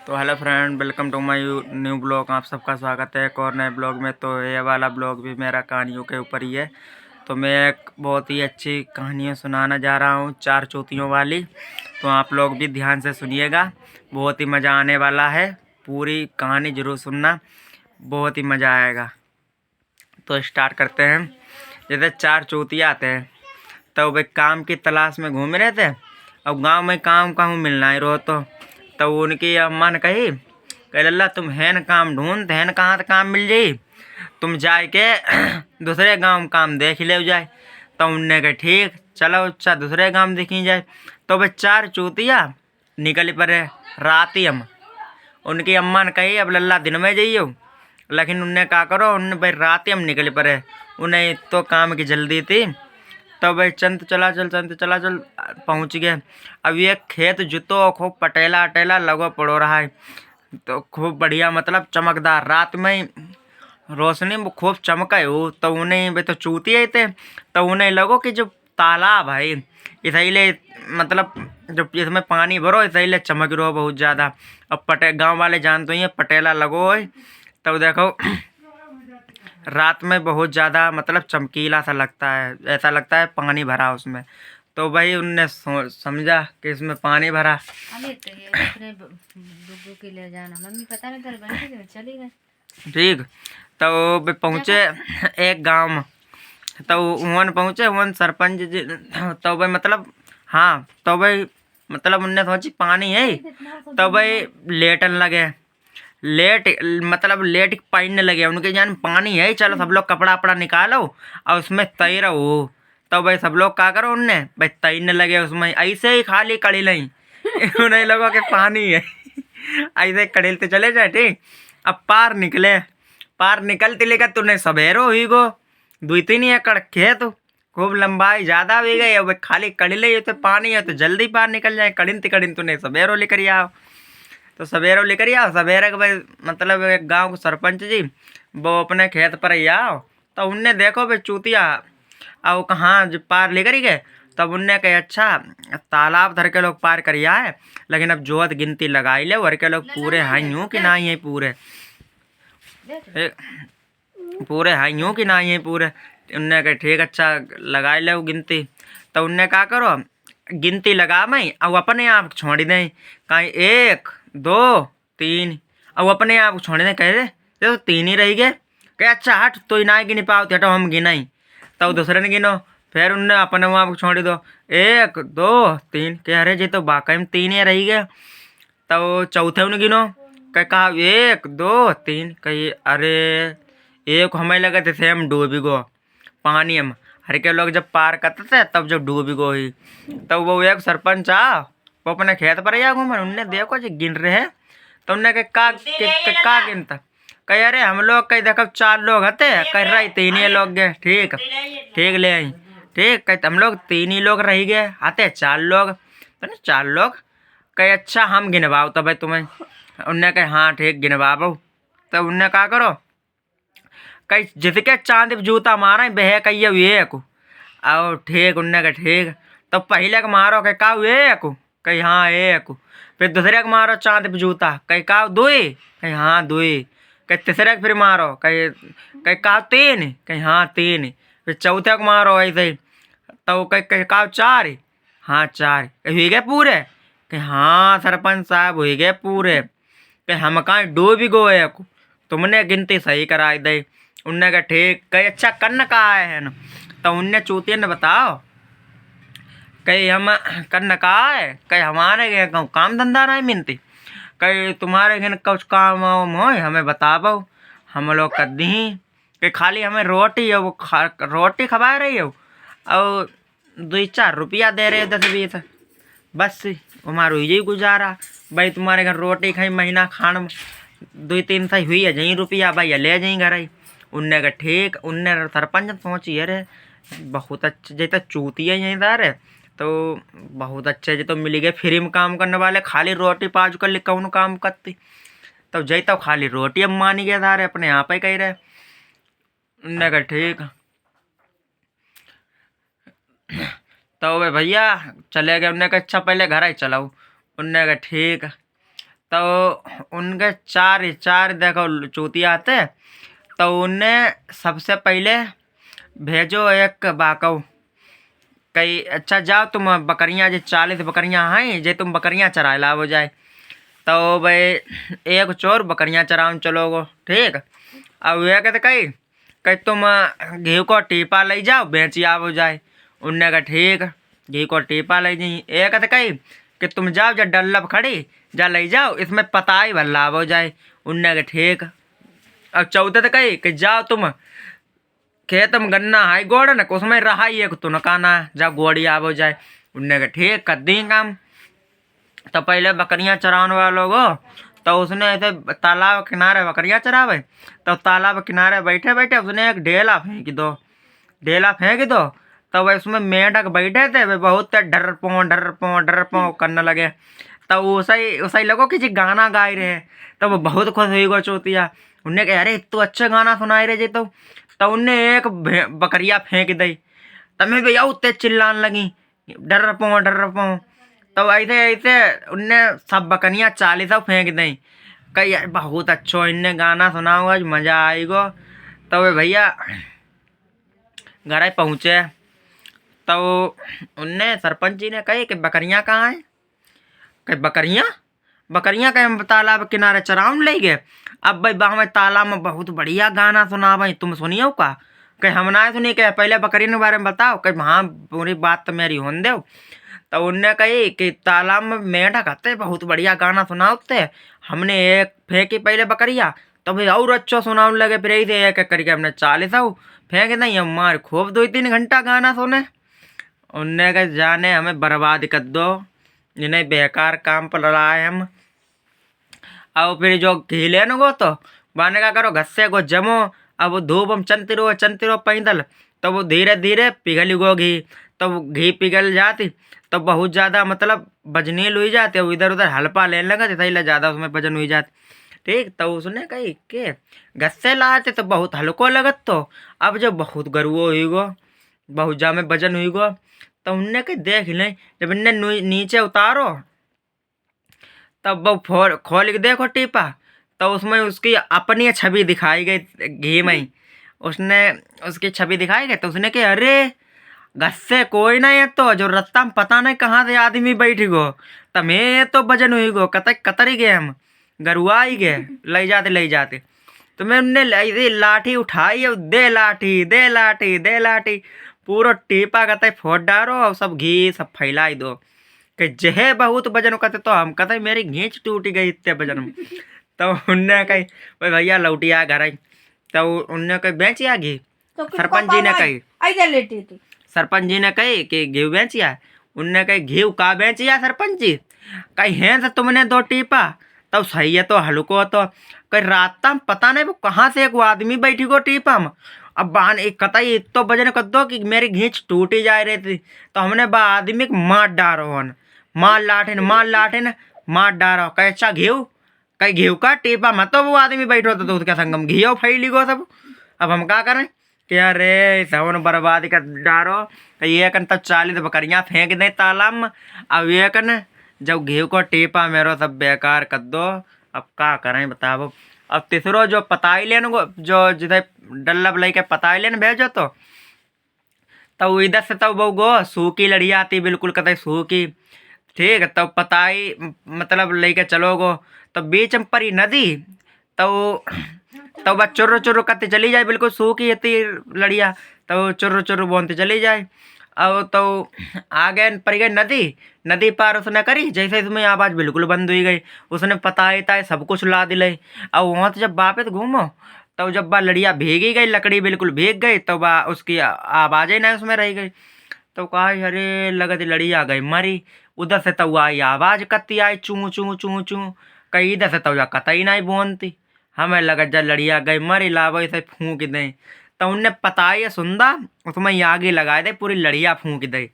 तो hello friend, welcome to my new blog. आप सबका स्वागत है एक और नए ब्लॉग में। तो ये वाला ब्लॉग भी मेरा कहानियों के ऊपर ही है। तो मैं एक बहुत ही अच्छी कहानियाँ सुनाना जा रहा हूँ, चार चौथियों वाली। तो आप लोग भी ध्यान से सुनिएगा, बहुत ही मज़ा आने वाला है। पूरी कहानी ज़रूर सुनना, बहुत ही मज़ा आएगा। तो स्टार्ट करते हैं। जैसे चार चौथिया आते हैं, तो वे काम की तलाश में घूम रहे थे। अब गांव में काम कहूँ मिलना ही रो तो उनकी अम्मा ने कही लल्ला तुम हैन काम ढूंढ हैन कहाँ से काम मिल जाई, तुम जाए के दूसरे गांव में काम देख ले जाए। तो उनने कहा ठीक चलो अच्छा दूसरे गांव देखी जाए। तो वे चार चूतिया निकल पड़े रात ही। हम उनकी अम्मा ने कही अब लल्ला दिन में जाइयो, लेकिन उनने कहा करो उनने भाई रात ही हम निकल पड़े, उन्हें तो काम की जल्दी थी। तो भाई चंद चला चल पहुंच गए। अब ये खेत जुतो खूब पटेला अटेला लगो पड़ो रहा है, तो खूब बढ़िया मतलब चमकदार रात में ही रोशनी में खूब चमका हो। तो उन्हें वे तो चूती ही थे, तो उन्हें लगो कि जो तालाब है इसलिए मतलब जब इसमें पानी भरो इसलिए चमक रहो बहुत ज़्यादा। अब गांव वाले जान तो ये पटेला लगो है, तब देखो रात में बहुत ज़्यादा मतलब चमकीला सा लगता है, ऐसा लगता है पानी भरा उसमें। तो भाई उनने समझा कि इसमें पानी भरा। अरे तो ये दूसरे बुग्गू के ले जाना मम्मी पता नहीं तेरे बंटी के चली गए। ठीक, तो वे पहुँचे एक गांव में। तो वहाँ पहुँचे वहाँ सरपंच जी। तो भाई मतलब हाँ, तो भाई मतलब उनने सोची पानी है। तो भाई लेटन लगे, लेट मतलब लेट पहनने लगे। उनके जान पानी है, चलो सब लोग कपड़ा वपड़ा निकालो और उसमें तैरो। तो भाई सब लोग क्या करो उनने भाई तैरने लगे उसमें, ऐसे ही खाली कड़ी नहीं उन्हें लोगों के पानी है ऐसे कड़ेलते चले जाए। ठीक, अब पार निकलते लेकर तूने सवेरो ही गो 2-3 एकड़ खेत खूब लंबाई ज्यादा भी गई। अब खाली कड़ी ले तो पानी है तो जल्दी पार निकल जाए। कड़िन तूने सवेरो लेकर आओ। तो सवेरे लेकर आओ, सवेरे के भाई मतलब एक गांव के सरपंच जी वो अपने खेत पर ही आओ। तो उनने देखो भाई चूतिया और कहाँ जो पार लेकर ही गए। तब उनने कहा अच्छा तालाब धर के लोग पार कर आए, लेकिन अब जोत गिनती लगाई ले वर के लोग पूरे हैं यूं कि ना ही पूरे पूरे हैं यूं कि ना ही पूरे। उनने कहा ठीक अच्छा लगाई ले गिनती। तो उनने कहा करो गिनती लगा मैं अब अपने आप छोड़ दें कहीं 1 2 3। अब अपने आप छोड़ दें कह रहे तो 3 ही रह गए। कहे अच्छा हट तो ही ना गिन पाओ हटो हम गिनाई। तब दूसरे ने गिनो, फिर उनने अपने वहाँ को छोड़ दो 1 2 3। कह रहे जी तो वाकई में 3 ही रह गए। तो चौथे ने गिनो, कहा 1 2 3। कही अरे एक हमें लगे थे सेम डूबी गो पानी में। हर के लोग जब पार करते थे तब जब डूबी गो ही। तब वो एक सरपंच वो अपने खेत पर आया घूमन, उनने देखो जी गिन रहे हैं। तो उनने का गिनता। कही अरे हम लोग कहीं देखो 4 लोग हते कह रही 3 ही लोग गए। ठीक ठीक ले आई। ठीक कह हम लोग 3 ही लोग रह गए आते 4 लोग तो नहीं 4 लोग। कहे अच्छा हम गिनवाओ तो भाई तुम्हें। उनने कहा हाँ ठीक गिनवाओ। तब उनने कहा करो कई जिसके चांद पे जूता मारा बह कही एक और ठीक। उनने कहा ठीक। तो पहले के मारो कह एक कही हाँ एक। फिर दूसरे के मारो चांद पे जूता कह दुई कही हाँ दुई। कह तीसरे के फिर मारो कह 3 कही हाँ 3। फिर चौथे को मारो ऐसे ही। तो कह 4 हाँ 4। हुई गए पूरे कह हाँ सरपंच साहब हुई गए पूरे। कह हम कहाँ डूब गए तुमने गिनती सही कराई दे। उनने कहा ठीक। कही अच्छा कन्न कहा है न। तो उनने चूतिया ने बताओ कही हम कन्न कहा है। कही हमारे गए कहूँ काम धंधा नहीं मिलती। कही तुम्हारे घर कुछ काम वाम हो हमें बताओ हम लोग कर दी। कि खाली हमें रोटी है वो रोटी खवा रही हो और 2-4 रुपया दे रहे 10-20 बस हमारो यही गुजारा। भाई तुम्हारे घर रोटी खाई महीना खान 2-3 सही हुई है जहीं रुपया भाई ले जाई घर आई। उनने कहा ठीक। उनने सरपंच पहुँची अरे बहुत अच्छे जैसे चूतिया यहीं दार है। तो बहुत अच्छे जी तो मिल गए फ्री में काम करने वाले, खाली रोटी पाज कर कौन काम करती। तब जई तब खाली रोटी अब मानी गया था अपने यहाँ पे कह रहे। उनने कहा ठीक। तो वे भैया चले गए। उनने कहा अच्छा पहले घर आई चलाओ। उनने कहा ठीक। तो उनके चार चार देखो चूतिया आते। तो उन्हें सबसे पहले भेजो एक बाकऊ कई, अच्छा जाओ तुम बकरियाँ जे 40 बकरियाँ हैं जे तुम बकरियाँ चराए लाओ जाए। तो भाई एक चोर बकरियाँ चराउन चलोगो, ठीक। अब वे कहते कई तुम घी को टीपा ले जाओ बेची आवो जाए। उनने कहा ठीक, घी को टीपा ले जाई। एक कहते कि तुम जाओ जा डल्लब खड़ी जा ले जाओ इसमें पताई भर लावो जाए। उनने कहा ठीक। अब चौथे तो कि जाओ तुम खेत में गन्ना हाई गोड़ न उसमें रहाई एक तुनकाना जा गोड़ी आवो जाए। उनने कहा ठीक कर दी काम। तो पहले बकरियां चराने वालों को तो उसने ऐसे तालाब किनारे बकरियां चरावे। तो तालाब किनारे बैठे बैठे उसने एक ढेला फेंक दो। तो वह उसमें मेंढक बैठे थे, वे बहुत डर पो करने लगे। तो उसे ही लगो किसी गाना गाए रहे। तो वो बहुत खुश हुई गो चौतिया। उनने कहा अरे तू अच्छा गाना सुनाए रहे जी। तो उनने एक बकरिया फेंक दी। तब मैं भैया उत्ते चिल्लाने लगी डर पो। तो ऐसे ऐसे उनने सब बकरियाँ 40 फेंक दी। कही यार बहुत अच्छो इनने गाना सुनाओ आज मजा आएगो। तो वे भैया घर पहुँचे। तो उनने सरपंच जी ने कही कि बकरियाँ कहाँ हैं। कि बकरियाँ कहीं हम तालाब किनारे चराउन ले गए। अब भाई में तालाब में बहुत बढ़िया गाना सुना भाई, तुम सुनियो का। कि हम ना सुनी के पहले बकरी के बारे में बताओ। कि हाँ पूरी बात तो मेरी होन दो। तो उनने कही कि तालाब में मेंढक आते बहुत बढ़िया गाना सुनाते। हमने एक फेंकी पहले बकरिया तो भाई और अच्छो सुनाने लगे। फिर ऐसे एक एक करके हमने 40 फेंक नहीं हमारे खूब 2-3 घंटा गाना सुने। उनने कहा जाने हमें बर्बाद कर दो, इन्हें बेकार काम पर लगाए हम। अब फिर जो घी लेने गो तो बाने का करो घस्से को जमो। अब वो धूप हम चलती रहो पैदल। तो वो धीरे धीरे पिघल गो घी। तो वो घी पिघल जाती तो बहुत ज़्यादा मतलब वजनील हुई जाती। वो इधर उधर हल्पा लेने लगा तो इसलिए ज़्यादा उसमें वजन हुई जाती, ठीक। तो उसने कही कि घस्से लाते तो बहुत हल्को लगत। तो अब जब बहुत गरुओ हुई गो बहुत जा में वजन हुई गो। तो उनने कही देख लें जब इनने नीचे उतारो तब वो खोल के देखो टीपा। तो उसमें उसकी अपनी छवि दिखाई गई घी में ही। उसने उसकी छवि दिखाई गई। तो उसने कहा अरे घस्से कोई नहीं है तो जो रास्ता में पता नहीं कहाँ से आदमी बैठ गो। तब ये तो वजन हुई गो कतर ही गए हम गरुआ ही गए ले जाते। तो मैंने लाठी उठाई और दे लाठी पूरा टीपा कहते फोड़ डारो और सब घी सब फैलाई दो। कि जहे बहुत वजन कहते तो हम कहते मेरी घींच टूट गई इतने वजन में। तो उनने कही भाई भैया लौटिया घर आई। तो उनने कही बेचिया घी। तो कुछ सरपंच जी ने कही ऐसे लेटी थी। सरपंच जी ने कही कि घी बेचिया। उनने कही घी का बेचिया सरपंच जी। कही है तो तुमने 2 टीपा तब सही है तो हल्को। तो कही रात में पता नहीं वो कहाँ से एक आदमी बैठी गो टीपा में। अब बान एक कतई तो वजन कर दो कि मेरी घींच टूटी जा रही थी। तो हमने बा आदमी को मार डारो हन मार लाठिन मार डारो। कहे अच्छा घीव कहीं घीव का टीपा मत तो वो आदमी बैठो तो उसके संगम घी फैली गो सब। अब हम क्या करें कि अरे सवन बर्बाद कर डारो। ये कन तब 40 बकरियाँ फेंक दें तालाब में। अब ये कन जब घी को टीपा मेरो सब बेकार कर दो। अब क्या करें बताओ। अब तीसरो जो पताई लेने को जो जिसे डल्लब लेके पताई लेने भेजो तो तब इधर से तब वो गो सूखी लड़ी आती बिल्कुल कतई सूखी, ठीक। तब पताई मतलब लेके चलोगो तो बीच में परी नदी। तो वह चुर्र करते चली जाए बिल्कुल सूखी इतनी लड़िया। तो चुर्र बोनते चली जाए। अब तो आगे पड़ गई नदी पार उसने करी जैसे इसमें आवाज़ बिल्कुल बंद हुई गई। उसने पताई ताई सब कुछ ला दिले। अब वहाँ से जब वापस घूमो तो जब बा लड़िया भीगी गई लकड़ी बिल्कुल भीग गई तो बा उसकी आवाज़ ही नहीं उसमें रह गई। तो कहा अरे लगत लड़ी आ गई मरी। उधर से तो आई आवाज़ कत्ती आई चूँ चूँ चूँ चूँ। कहीं इधर से तो कतई नहीं बोनती। हमें लगा जब लड़ी आ गई मरी लाभ से फूँक दें। तो उनने पताई सुंदा उसमें आगे लगाए दे पूरी लड़िया फूँक दे।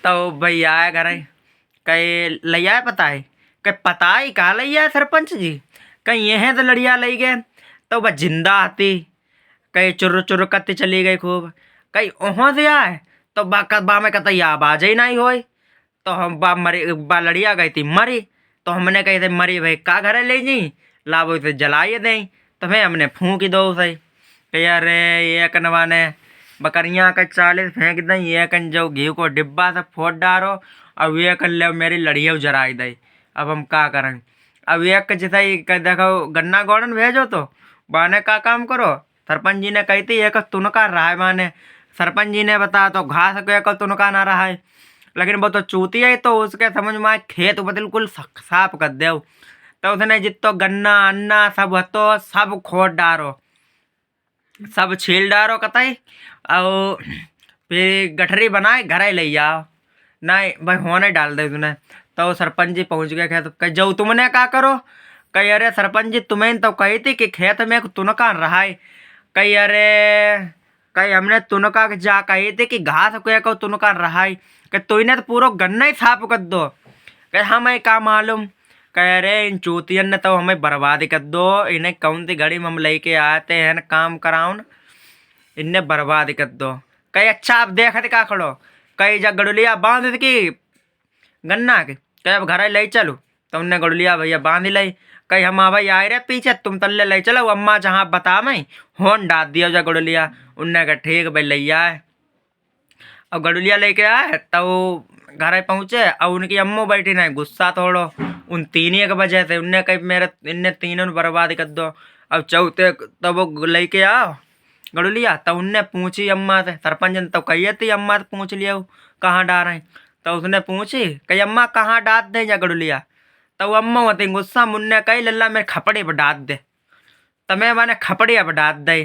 तो भाई आया घर कहीं ले आए पताई। कहीं पताई कहाँ ले आए सरपंच जी। कहीं यह तो लड़िया ले गए। तो वह जिंदा आती कहीं चुर्र करती चली गई खूब। कहीं वहाँ से आए तो बा में कहता आवाज़ ही नहीं होई। तो हम बा लड़िया गई थी मरी। तो हमने कही थे मरी भाई का घर ले जी लाभो इसे जलाइए दें तो मैं हमने फूँक दो सही कही अरे ये कनवाने बकरियाँ का 40 फेंक दें ये कन जो घी को डिब्बा से फोड़ डारो अब ये कर ले मेरी लड़िया जराई दई अब हम का करें अब एक जैसा ही देखो गन्ना गौड़न भेजो तो बाने का काम करो सरपंच जी ने कही थी एक तुनका रहा है माने सरपंच जी ने बताया तो घास को एक तुनका ना रहा है लेकिन वो तो चूती है तो उसके समझ में आए खेत बिल्कुल साफ कर दे तो उसने जितो गन्ना अन्ना सब हतो सब खोद डारो सब छील डारो कतई और फिर गठरी बनाए घर ही ले आओ नहीं भाई होने डाल दे तूने तो सरपंच जी पहुंच गए खेत कह जाओ तुमने क्या करो कही अरे सरपंच जी तुम्हें तो कही थी कि खेत में तुनका रहा है कही अरे कही हमने तुनका जा कही थी कि घास को तुनका रहा है कह तुमने तो पूरा गन्ना ही साफ कर दो कह हमें क्या मालूम कह अरे इन चूतियन ने तो हमें बर्बाद कर दो इन्हें कौन सी घड़ी में हम लेके आते हैं काम कराओ इन्हें बर्बाद कर दो कही अच्छा आप देखते का खड़ो कई जब गड़ुलिया बांध की गन्ना के कह अब घर ले चलो तो उनने गड़ुलिया भैया बांध लाई कही हम भाई आए रे पीछे तुम तल्ले ले चलो अम्मा जहाँ बता मैं होन डाल दिया जा गड़ुलिया उनने कहा ठीक भाई ले आए अब गड़ुलिया लेके आए तो घर पहुँचे और उनकी अम्मो बैठी नहीं गुस्सा थोड़ो उन तीन एक वजह से उनने कही मेरे इनने तीनों ने बर्बाद कर दो अब चौथे तब वो लेके आओ गड़ुलिया तो उनने पूछी अम्मा से सरपंच ने तो कही थी अम्मा से पूछ लिया कहाँ डाल रहे तो उसने पूछी कही अम्मा कहाँ डाल दे जा गड़ुलिया तो अम्मा होती गुस्सा मुन्ने कही लल्ला मेरे खपड़े पर डाल दे तो मैं मैंने खपड़े पर डाल दे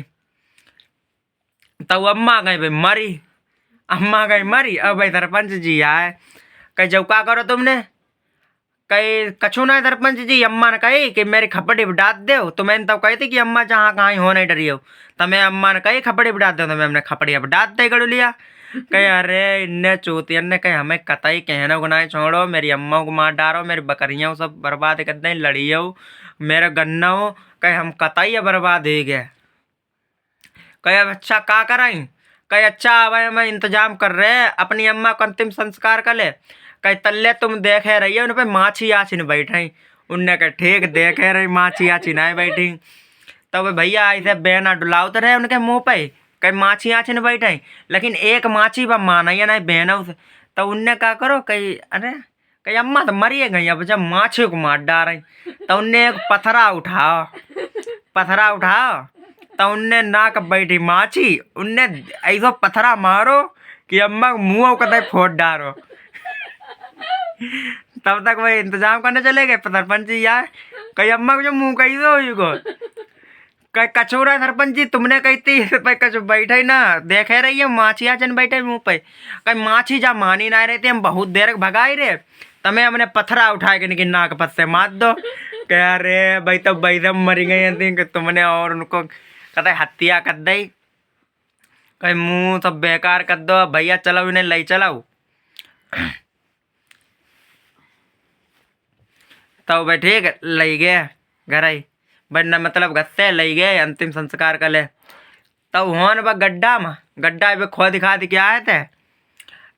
तो अम्मा गई भाई मरी अम्मा गई मरी अब भाई सरपंच जी आए कही जब क्या करो तुमने कही कछु ना सरपंच जी अम्मा ने कही कि मेरी खपड़ी पर डाल दो तो मैंने तब कही थी कि अम्मा जहाँ कहाँ हो नहीं डरी हो तो मैं अम्मा ने कही खपड़ी पर डाल दो तो मैं हमने खपड़ी पर डाल दे गड़ू लिया कही अरे इन्ने चूतियन ने कही हमें कतई कहना गुनाह छोड़ो मेरी अम्मा को मार डारो मेरी बकरियाँ सब बर्बाद कर दें लड़ी हो मेरा गन्ना हो कही हम कतई बर्बाद हो गए कही अब अच्छा का कराई कही अच्छा अब हम इंतजाम कर रहे हैं अपनी अम्मा को अंतिम संस्कार कर ले कही तल्ले तुम देखे रही उन पर माछी आछी न बैठाई उनने कहा ठीक देखे रही माछी आछी ना बैठी तब भैया ऐसे बेना डुलाओ तो रहे उनके मुँह पे कहीं माछी आछी न बैठाई लेकिन एक माछी पर माना या नहीं बहनों से तो उनने क्या करो कही अरे कही अम्मा तो मरिए गई अब जब माछी को मार डाल रही तो उनने एक पत्थरा उठाओ तो उनने नाक बैठी माछी उनने ऐसा पत्थरा मारो कि अम्मा मुँह कतई फोड़ डारो तब तक वही इंतजाम करने चले गए सरपंच जी यार कही अम्मा को जो मुँह कही दो को कही कचोरा सरपंच जी तुमने कही थी कचो बैठे ही ना देखे रही है माछी आचन बैठे मुँह पे कही माछी जा मानी ना रही थी हम बहुत देर भगाई रे तमें हमने पत्थरा उठाए के नाक पत से मार दो कह अरे भाई तो बैदम मरी गई थी तुमने और उनको कहते हत्या कर दी कहीं मुँह सब बेकार कर दो भैया चलो इन्हें ले चलाओ तो भाई ठीक ले गए घर ही बनना मतलब घर से ले गए अंतिम संस्कार कर ले तब होन बा गड्ढा पे खोद खाद के आए थे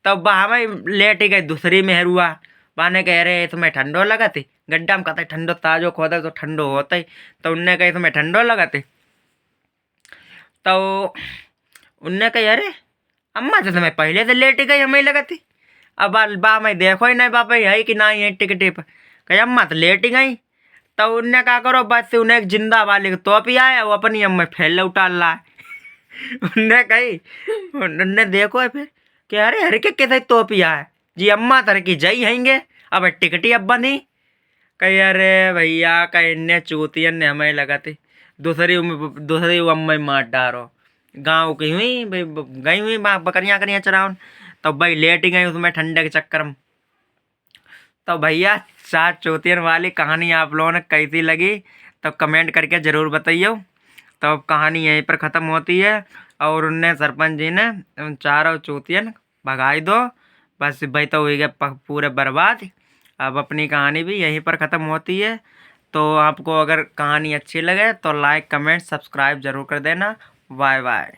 तब बा हमें लेट ही गई दूसरी मेहरुआ बाने कह रहे तुम्हें ठंडो लगा थी गड्ढा में कहते ठंडो ताजो खोदा तो ठंडो होता ही तो उनने कही तुम्हें ठंडो लगा थी तो उनने कही अरे अम्मा तो तुम्हें पहले से लेट गई हमें लगा थी अब बा मैं देखो ही नहीं बापा है कि ना ये टिकट पर कही अम्मा तो लेट ही गई तो उनने क्या करो बस उन्हें एक जिंदा वाली टोपी आया वो अपनी अम्मा फैल उतार ला उनने कही उनने देखो फिर कि अरे हर के कैसे टोपी आए जी अम्मा तर की जई हैंगे अब टिकटी अब बनी कही अरे भैया कहीं इन्ने चूतियन ने हमें लगा थी दूसरी अम्मा मार डारो गाँव की हुई भाई गई हुई बकरियाँ चराउन तो भाई लेट ही गई उसमें ठंडे के चक्कर में तो भैया 4 चूतियन वाली कहानी आप लोगों ने कैसी लगी तो कमेंट करके ज़रूर बताइए। तो अब कहानी यहीं पर ख़त्म होती है और उनने सरपंच जी ने उन 4 चूतियन भगाई दो बस भाई तो हुई गए पूरे बर्बाद। अब अपनी कहानी भी यहीं पर ख़त्म होती है। तो आपको अगर कहानी अच्छी लगे तो लाइक कमेंट सब्सक्राइब ज़रूर कर देना। Bye bye.